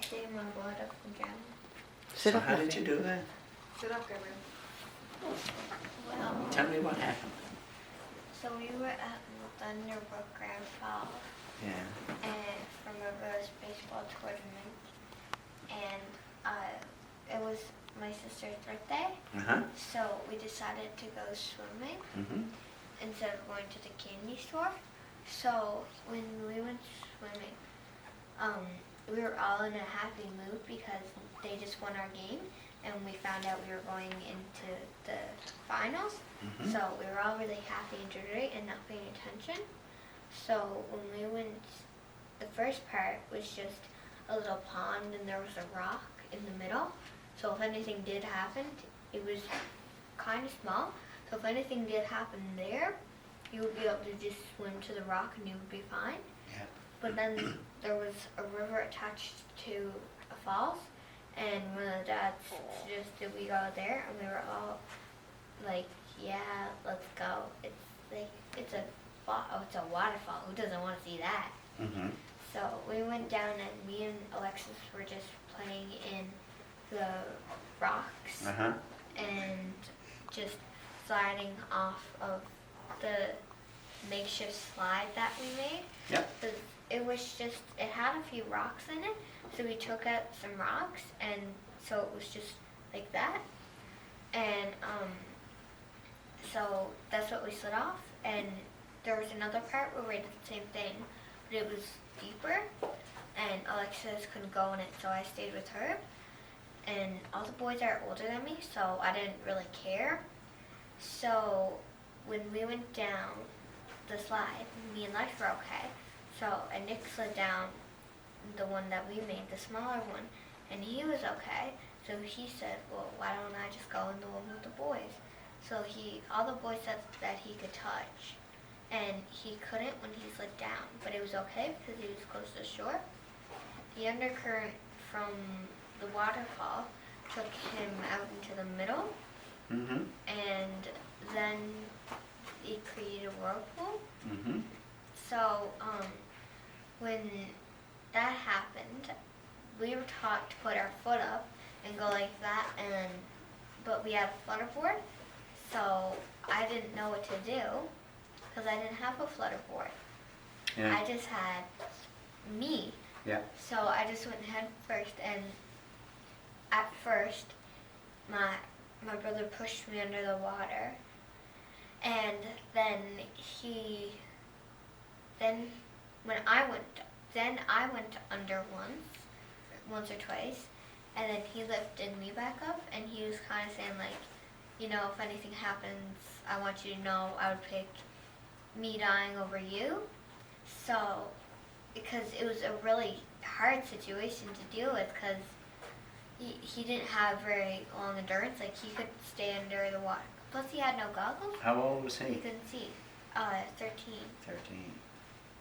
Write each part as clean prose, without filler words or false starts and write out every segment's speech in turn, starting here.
Getting my blood up again. Sit So up, how did Lucy. you do that? Sit up, Gabrielle. Well, Tell me what happened. so we were at Thunderbrook Falls Yeah. and from a Rose baseball tournament, and it was my sister's birthday, Uh-huh. so we decided to go swimming Mm-hmm. instead of going to the candy store. So when we went swimming, we were all in a happy mood because they just won our game, and we found out we were going into the finals. Mm-hmm. So we were all really happy and jittery and not paying attention. So when we went, the first part was just a little pond and there was a rock in the middle. So if anything did happen, it was kind of small. So if anything did happen there, you would be able to just swim to the rock and you would be fine. Yeah. But then there was a river attached to a falls, and one of the dads suggested we go there, and we were all like, "Yeah, let's go." It's like it's a waterfall. Who doesn't want to see that? Mm-hmm. So we went down, and me and Alexis were just playing in the rocks Uh-huh. and just sliding off of the makeshift slide that we made. Yep. It was just, it had a few rocks in it, so we took out some rocks, and so it was just like that. And so that's what we slid off, and there was another part where we did the same thing, but it was deeper, and Alexis couldn't go in it, so I stayed with her. And all the boys are older than me, so I didn't really care. So when we went down the slide, me and Lex were okay. So, and Nick slid down the one that we made, the smaller one, and he was okay. So he said, well, why don't I just go in the one with the boys? So all the boys said that he could touch, and he couldn't when he slid down, but it was okay because he was close to the shore. The undercurrent from the waterfall took him out into the middle, Mm-hmm. and then it created a whirlpool. Mm-hmm. So when that happened, we were taught to put our foot up and go like that, but we had a flutterboard, so I didn't know what to do because I didn't have a flutterboard. Yeah. I just had me. Yeah. So I just went head first, and at first my brother pushed me under the water, and then I went under once or twice, and then he lifted me back up, and he was kind of saying like, if anything happens, I want you to know I would pick me dying over you. So, because it was a really hard situation to deal with, because he didn't have very long endurance. Like, he couldn't stay under the water. Plus, he had no goggles. How old was He he? couldn't see. 13. 13.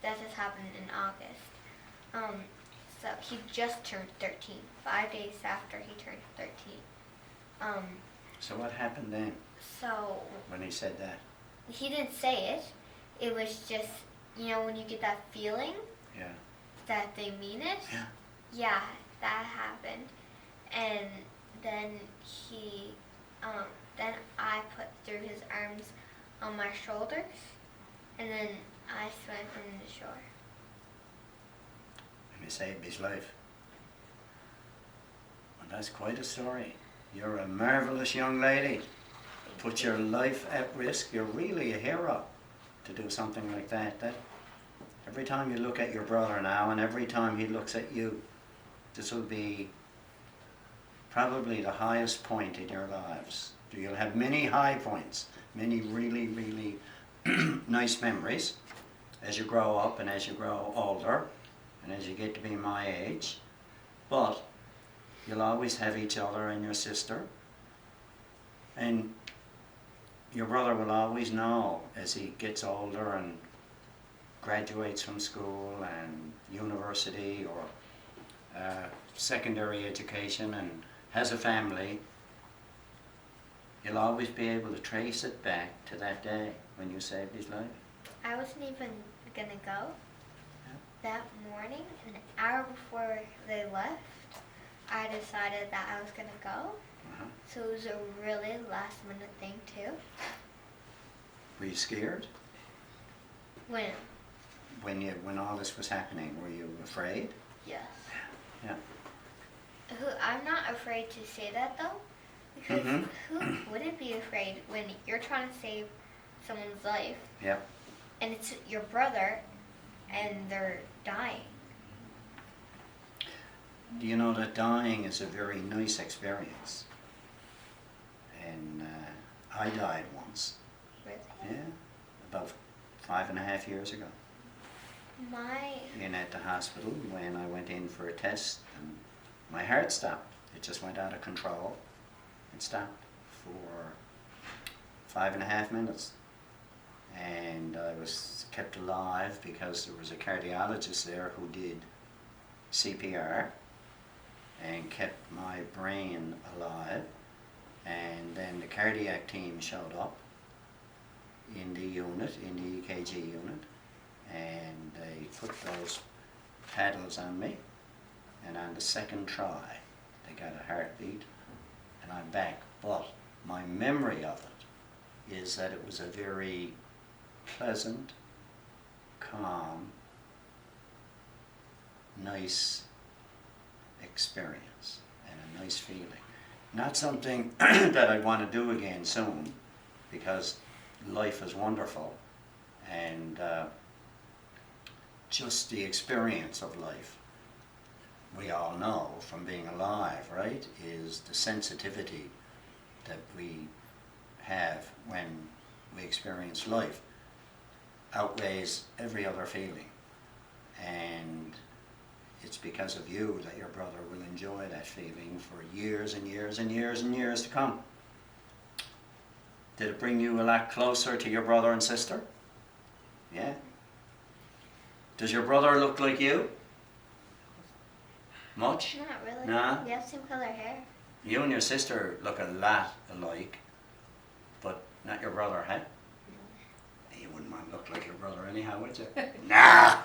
That just happened in August. So he just turned 13. 5 days after he turned 13. So what happened then So when he said that? he didn't say it. It was just, when you get that feeling Yeah. that they mean it. Yeah. Yeah, that happened. And then then I threw his arms on my shoulders, and then I swam from the shore. And he saved his life. Well, that's quite a story. You're a marvelous young lady. Put your life at risk. You're really a hero to do something like that. Every time you look at your brother now, and every time he looks at you, this will be probably the highest point in your lives. You'll have many high points, many really, really nice memories as you grow up and as you grow older and as you get to be my age. But you'll always have each other and your sister. And your brother will always know as he gets older and graduates from school and university or secondary education and has a family, you'll always be able to trace it back to that day when you saved his life. I wasn't even gonna go that morning. An hour before they left, I decided that I was going to go. Uh-huh. So it was a really last minute thing too. Were you scared? When? When all this was happening, were you afraid? Yes. Yeah. I'm not afraid to say that though. Because who wouldn't be afraid when you're trying to save someone's life? Yeah. And it's your brother and they're dying. Do you know that dying is a very nice experience? And I died once. Really? Yeah. About 5.5 years ago. In at the hospital when I went in for a test, and my heart stopped. It just went out of control. It stopped for 5.5 minutes. And I was kept alive because there was a cardiologist there who did CPR and kept my brain alive. And then the cardiac team showed up in the unit, in the EKG unit, and they put those paddles on me, and on the second try they got a heartbeat and I'm back. But my memory of it is that it was a very pleasant, calm, nice experience and a nice feeling. Not something that I want to do again soon, because life is wonderful, and just the experience of life, we all know from being alive, right, is the sensitivity that we have when we experience life outweighs every other feeling. And it's because of you that your brother will enjoy that feeling for years and years and years and years to come. Did it bring you a lot closer to your brother and sister? Yeah. Does your brother look like you? Much? Not really. Nah? We have same color hair. You and your sister look a lot alike, but not your brother, huh? You wouldn't want to look like your brother anyhow, would you? Nah!